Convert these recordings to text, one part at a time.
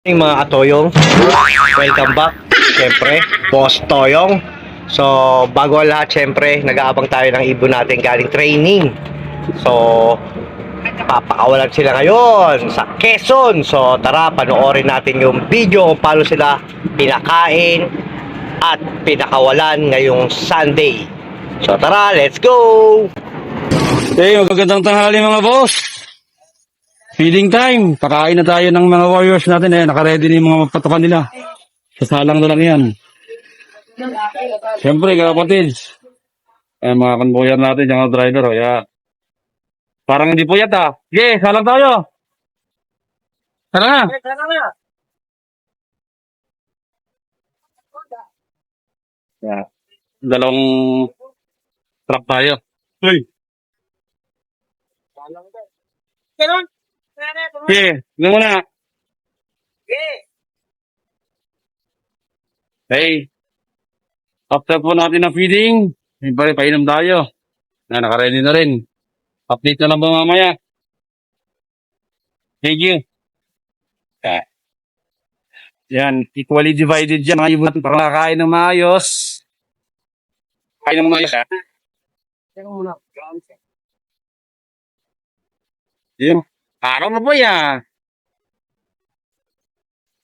Mga katoyong, welcome back. Siyempre, Boss Toyong. So, bago ang lahat, siyempre, nag-aabang tayo ng ibon natin galing training. So, papakawalan sila ngayon sa Quezon. So, tara, panoorin natin yung video kung paano sila pinakain at pinakawalan ngayong Sunday. So, tara, let's go! Hey, magandang tanghali mga boss. Feeding time. Pakain na tayo ng mga warriors natin. Nakaready na yung mga patukan nila. Sasalang na lang yan. Siyempre, kapatids. Mga konvoyer natin, yung mga driver. Yeah. Parang hindi po yata. Sige, salang tayo. Tara na. Yeah. Dalawang truck tayo. Hey. Sige, tignan mo na. Hey, after po natin ng feeding, siyempre, painom tayo. Nakaready na rin. Update na lang ba mamaya? Thank you. Ah, yan, equally divided yan. Mga ibon para makakain ng maayos. Kain ng maayos, ha? Yan. Araw na po yan.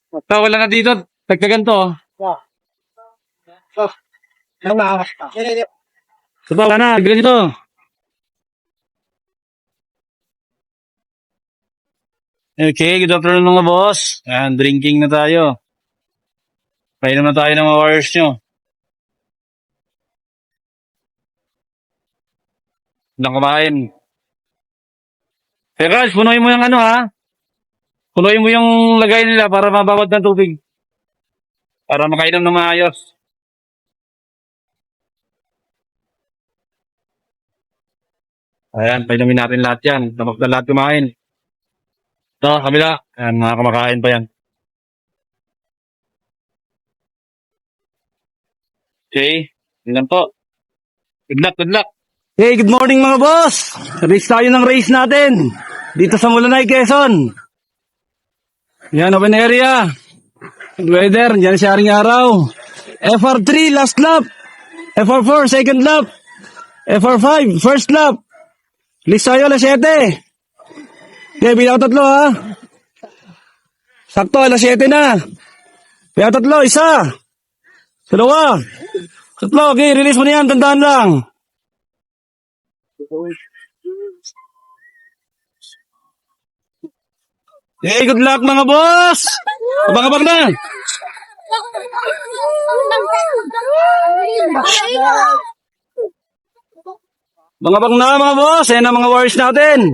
Basta wala na dito. Tagtagan to. Ito pa, wala na. Bigla dito. Okay, good afternoon mga boss. And drinking na tayo. Painom na tayo ng mga warriors nyo. Ilang kumain. Hey guys, punuin mo yung ano ha. Punuin mo yung lagay nila para mabawad ng tubig. Para makainom ng maayos. Ayan, painumin natin lahat yan. Tapos na lahat kumain. Ito, kabila. Ayan, mga kumakain pa yan. Okay, yun lang po. Good luck, good luck. Hey, good morning mga boss. Race tayo ng race natin. Dito sa Mulanay, Quezon. Yan, open area. Good weather, yan siya ring araw. FR3, last lap. FR4, second lap. FR5, first lap. List tayo, alas 7. Okay, bilang tatlo ha. Sakto, alas 7 na. Bilang tatlo, isa. Dalawa. Tatlo, okay, release mo na yan, tandaan lang. Hey, good luck mga boss! Abang-abang na! Abang-abang na mga boss! Ayan ang mga warriors natin!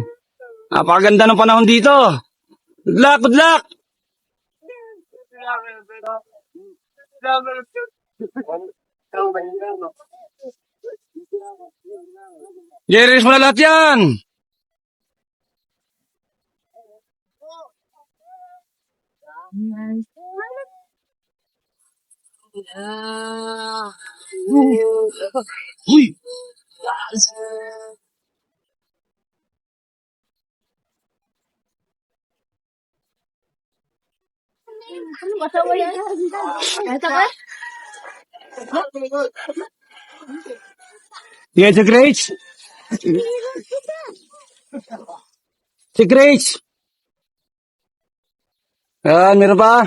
Napakaganda ng panahon dito! Good luck, good luck! Release mo na lahat yan! Uy! Yan si Grace! Si Grace! Yan, meron pa?